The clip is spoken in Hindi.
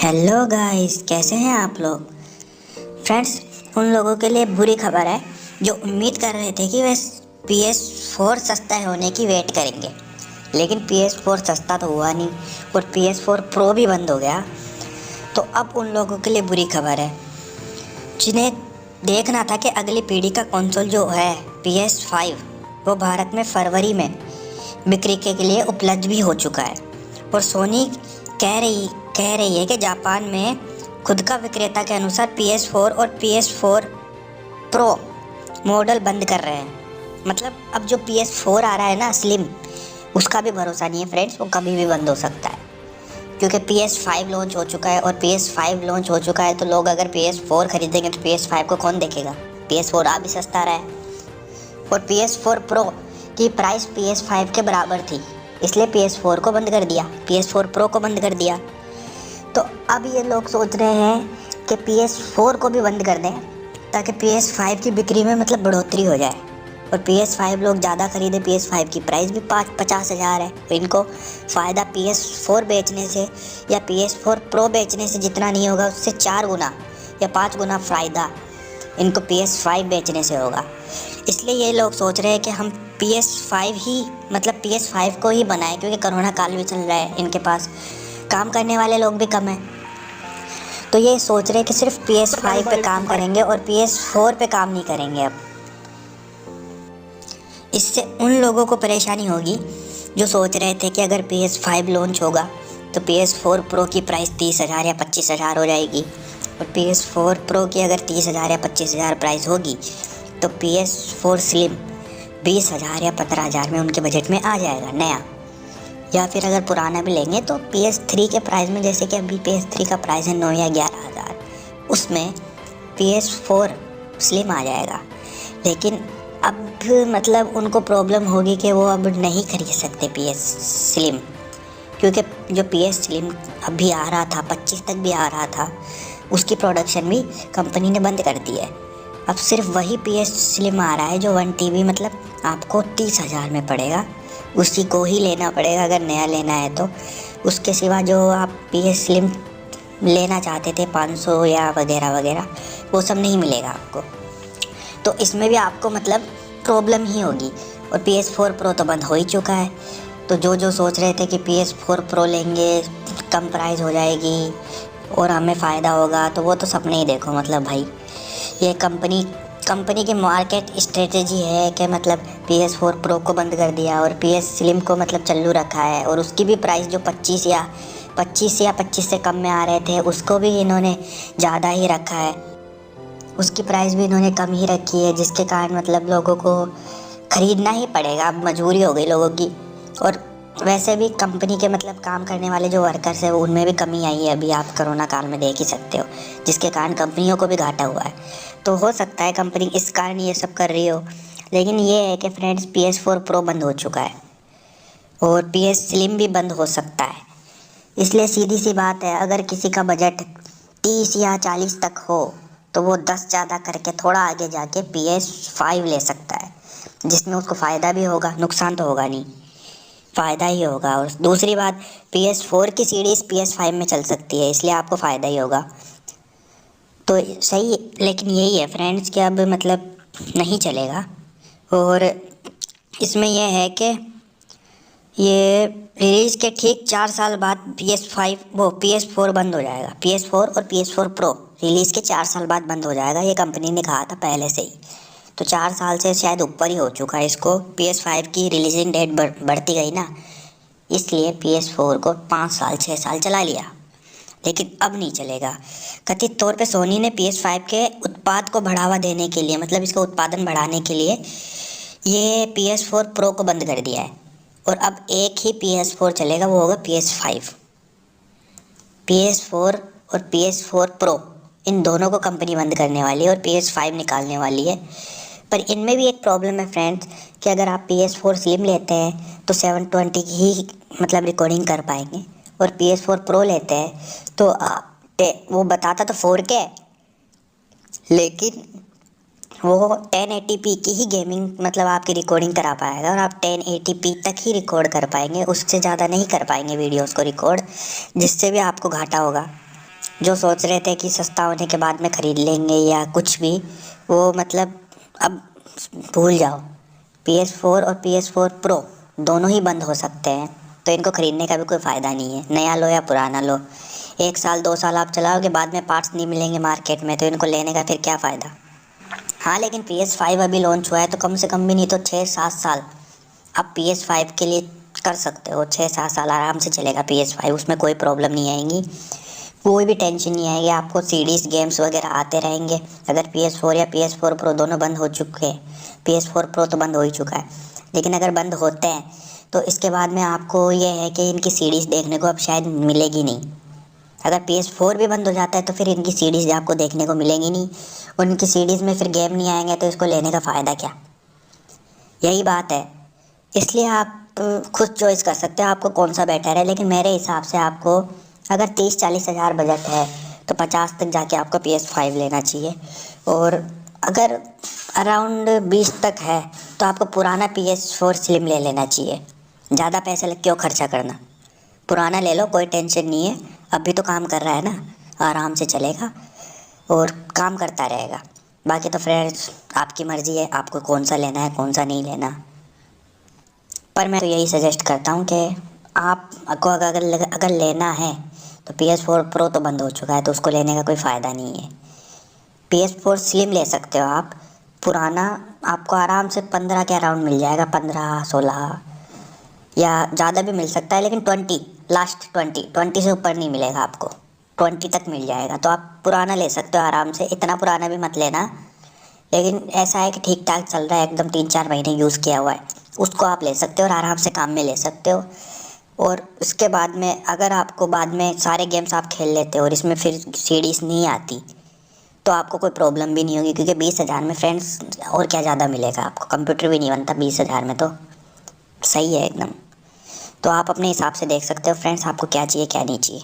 हेलो गाइस, कैसे हैं आप लोग। फ्रेंड्स, उन लोगों के लिए बुरी खबर है जो उम्मीद कर रहे थे कि वे PS4 सस्ता होने की वेट करेंगे, लेकिन PS4 सस्ता तो हुआ नहीं और PS4 प्रो भी बंद हो गया। तो अब उन लोगों के लिए बुरी खबर है जिन्हें देखना था कि अगली पीढ़ी का कंसोल जो है PS5 वो भारत में फरवरी में बिक्री के लिए उपलब्ध भी हो चुका है। और सोनी कह रही है कि जापान में खुद का विक्रेता के अनुसार PS4 और PS4 प्रो मॉडल बंद कर रहे हैं। मतलब अब जो PS4 आ रहा है ना स्लिम, उसका भी भरोसा नहीं है फ्रेंड्स, वो कभी भी बंद हो सकता है। क्योंकि PS5 लॉन्च हो चुका है और PS5 लॉन्च हो चुका है तो लोग अगर PS4 खरीदेंगे तो PS5 को कौन देखेगा। PS4 आ भी सस्ता रहा है और PS4 प्रो की प्राइस PS5 के बराबर थी, इसलिए PS4 को बंद कर दिया, PS4 प्रो को बंद कर दिया। तो अब ये लोग सोच रहे हैं कि PS4 को भी बंद कर दें ताकि PS5 की बिक्री में मतलब बढ़ोतरी हो जाए और PS5 लोग ज़्यादा खरीदे। PS5 की प्राइस भी 50,000 है, तो इनको फ़ायदा PS4 बेचने से या PS4 प्रो बेचने से जितना नहीं होगा उससे 4 गुना या 5 गुना फ़ायदा इनको PS5 बेचने से होगा। इसलिए ये लोग सोच रहे हैं कि हम PS5 ही मतलब PS5 को ही बनाएं, क्योंकि कोरोना काल भी चल रहा है, इनके पास काम करने वाले लोग भी कम हैं। तो ये सोच रहे हैं कि सिर्फ PS5 पे काम करेंगे और PS4 पे काम नहीं करेंगे। अब इससे उन लोगों को परेशानी होगी जो सोच रहे थे कि अगर PS5 लॉन्च होगा तो PS4 प्रो की प्राइस 30,000 या 25,000 हो जाएगी और PS4 प्रो की अगर 30,000 या 25,000 प्राइस होगी तो PS4 स्लिम 20,000 या 15,000 में उनके बजट में आ जाएगा नया। या फिर अगर पुराना भी लेंगे तो PS3 के प्राइस में, जैसे कि अभी PS3 का प्राइस है 9 या 11,000, उसमें PS4 स्लिम आ जाएगा। लेकिन अब मतलब उनको प्रॉब्लम होगी कि वो अब नहीं खरीद सकते PS स्लिम, क्योंकि जो PS स्लिम अभी आ रहा था 25 तक भी आ रहा था, उसकी प्रोडक्शन भी कंपनी ने बंद कर दी है। अब सिर्फ वही PS स्लिम आ रहा है जो 1 TB मतलब आपको 30,000 में पड़ेगा, उसी को ही लेना पड़ेगा अगर नया लेना है तो। उसके सिवा जो आप PS स्लिम लेना चाहते थे 500 या वगैरह वगैरह, वो सब नहीं मिलेगा आपको। तो इसमें भी आपको मतलब प्रॉब्लम ही होगी। और PS4 प्रो तो बंद हो ही चुका है, तो जो सोच रहे थे कि PS4 प्रो लेंगे कम प्राइस हो जाएगी और हमें फ़ायदा होगा, तो वो तो सपने ही देखो। मतलब भाई ये कंपनी की मार्केट स्ट्रेटेजी है कि मतलब PS4 प्रो को बंद कर दिया और PS स्लिम को मतलब चालू रखा है, और उसकी भी प्राइस जो 25 से कम में आ रहे थे उसको भी इन्होंने ज़्यादा ही रखा है, उसकी प्राइस भी इन्होंने कम ही रखी है, जिसके कारण मतलब लोगों को ख़रीदना ही पड़ेगा। अब मजबूरी हो गई लोगों की। और वैसे भी कंपनी के मतलब काम करने वाले जो वर्कर्स हैं उनमें भी कमी आई है, अभी आप कोरोना काल में देख ही सकते हो, जिसके कारण कंपनियों को भी घाटा हुआ है। तो हो सकता है कंपनी इस कारण ये सब कर रही हो, लेकिन ये है कि फ्रेंड्स PS4 प्रो बंद हो चुका है और PS स्लिम भी बंद हो सकता है। इसलिए सीधी सी बात है, अगर किसी का बजट 30 या 40 तक हो तो वो 10 ज़्यादा करके थोड़ा आगे जाके PS5 ले सकता है, जिसमें उसको फ़ायदा भी होगा, नुकसान तो होगा नहीं, फ़ायदा ही होगा। और दूसरी बात, PS4 की सीरीज़ PS5 में चल सकती है, इसलिए आपको फ़ायदा ही होगा। तो सही, लेकिन यही है फ्रेंड्स कि अब मतलब नहीं चलेगा। और इसमें यह है कि ये रिलीज़ के ठीक 4 साल बाद PS4 बंद हो जाएगा। PS4 और PS4 प्रो रिलीज़ के 4 साल बाद बंद हो जाएगा, ये कंपनी ने कहा था पहले से ही। तो 4 साल से शायद ऊपर ही हो चुका है इसको। PS5 की रिलीजिंग डेट बढ़ती गई ना, इसलिए PS4 को 5 साल 6 साल चला लिया, लेकिन अब नहीं चलेगा। कथित तौर पे सोनी ने PS5 के उत्पाद को बढ़ावा देने के लिए, मतलब इसका उत्पादन बढ़ाने के लिए ये PS4 प्रो को बंद कर दिया है और अब एक ही PS4 चलेगा, वो होगा PS5। PS4 और PS4 प्रो इन दोनों को कंपनी बंद करने वाली है और PS5 निकालने वाली है। पर इनमें भी एक प्रॉब्लम है फ्रेंड्स कि अगर आप PS4 स्लिम लेते हैं तो 720 की ही मतलब रिकॉर्डिंग कर पाएंगे, और PS4 प्रो लेते हैं तो वो बताता तो 4K, लेकिन वो 1080p की ही गेमिंग मतलब आपकी रिकॉर्डिंग करा पाएगा और आप 1080p तक ही रिकॉर्ड कर पाएंगे, उससे ज़्यादा नहीं कर पाएंगे वीडियोस को रिकॉर्ड, जिससे भी आपको घाटा होगा। जो सोच रहे थे कि सस्ता होने के बाद में ख़रीद लेंगे या कुछ भी, वो मतलब अब भूल जाओ। PS4 और PS4 Pro दोनों ही बंद हो सकते हैं, तो इनको ख़रीदने का भी कोई फ़ायदा नहीं है, नया लो या पुराना लो। 1 साल 2 साल आप चलाओगे, बाद में पार्ट्स नहीं मिलेंगे मार्केट में, तो इनको लेने का फिर क्या फ़ायदा। हाँ, लेकिन PS5 अभी लॉन्च हुआ है, तो कम से कम भी नहीं तो 6-7 साल आप PS5 के लिए कर सकते हो। 6-7 साल आराम से चलेगा PS5, उसमें कोई प्रॉब्लम नहीं आएगी, कोई भी टेंशन नहीं आएगी आपको। सीडीज गेम्स वगैरह आते रहेंगे। अगर PS4 या PS4 Pro दोनों बंद हो चुके हैं, PS4 Pro तो बंद हो ही चुका है, लेकिन अगर बंद होते हैं तो इसके बाद में आपको ये है कि इनकी सीडीज़ देखने को अब शायद मिलेगी नहीं। अगर PS4 भी बंद हो जाता है तो फिर इनकी सीडीज़ आपको देखने को मिलेंगी नहीं, और इनकी सीडीज़ में फिर गेम नहीं आएंगे, तो इसको लेने का फ़ायदा क्या। यही बात है, इसलिए आप खुद चॉइस कर सकते हो आपको कौन सा बेटर है। लेकिन मेरे हिसाब से आपको अगर 30-40 हज़ार बजट है तो 50 तक जाके आपको PS5 लेना चाहिए, और अगर अराउंड 20 तक है तो आपको पुराना PS4 स्लिम ले लेना चाहिए। ज़्यादा पैसे लग क्यों खर्चा करना, पुराना ले लो, कोई टेंशन नहीं है। अभी तो काम कर रहा है ना, आराम से चलेगा और काम करता रहेगा। बाकी तो फ्रेंड्स आपकी मर्ज़ी है, आपको कौन सा लेना है कौन सा नहीं लेना। पर मैं तो यही सजेस्ट करता हूँ कि आपको अगर लेना है तो PS4 Pro तो बंद हो चुका है, तो उसको लेने का कोई फ़ायदा नहीं है। PS4 स्लिम ले सकते हो आप, पुराना आपको आराम से 15 के अराउंड मिल जाएगा, 15-16 या ज़्यादा भी मिल सकता है, लेकिन 20 लास्ट 20 से ऊपर नहीं मिलेगा आपको, 20 तक मिल जाएगा। तो आप पुराना ले सकते हो आराम से, इतना पुराना भी मत लेना, लेकिन ऐसा है कि ठीक ठाक चल रहा है, एकदम 3-4 महीने यूज़ किया हुआ है, उसको आप ले सकते हो और आराम से काम में ले सकते हो। और उसके बाद में अगर आपको बाद में सारे गेम्स आप खेल लेते हो और इसमें फिर सीडीज़ नहीं आती, तो आपको कोई प्रॉब्लम भी नहीं होगी, क्योंकि 20,000 में फ्रेंड्स और क्या ज़्यादा मिलेगा आपको, कंप्यूटर भी नहीं बनता 20,000 में, तो सही है एकदम। तो आप अपने हिसाब से देख सकते हो फ्रेंड्स, आपको क्या चाहिए क्या नहीं चाहिए।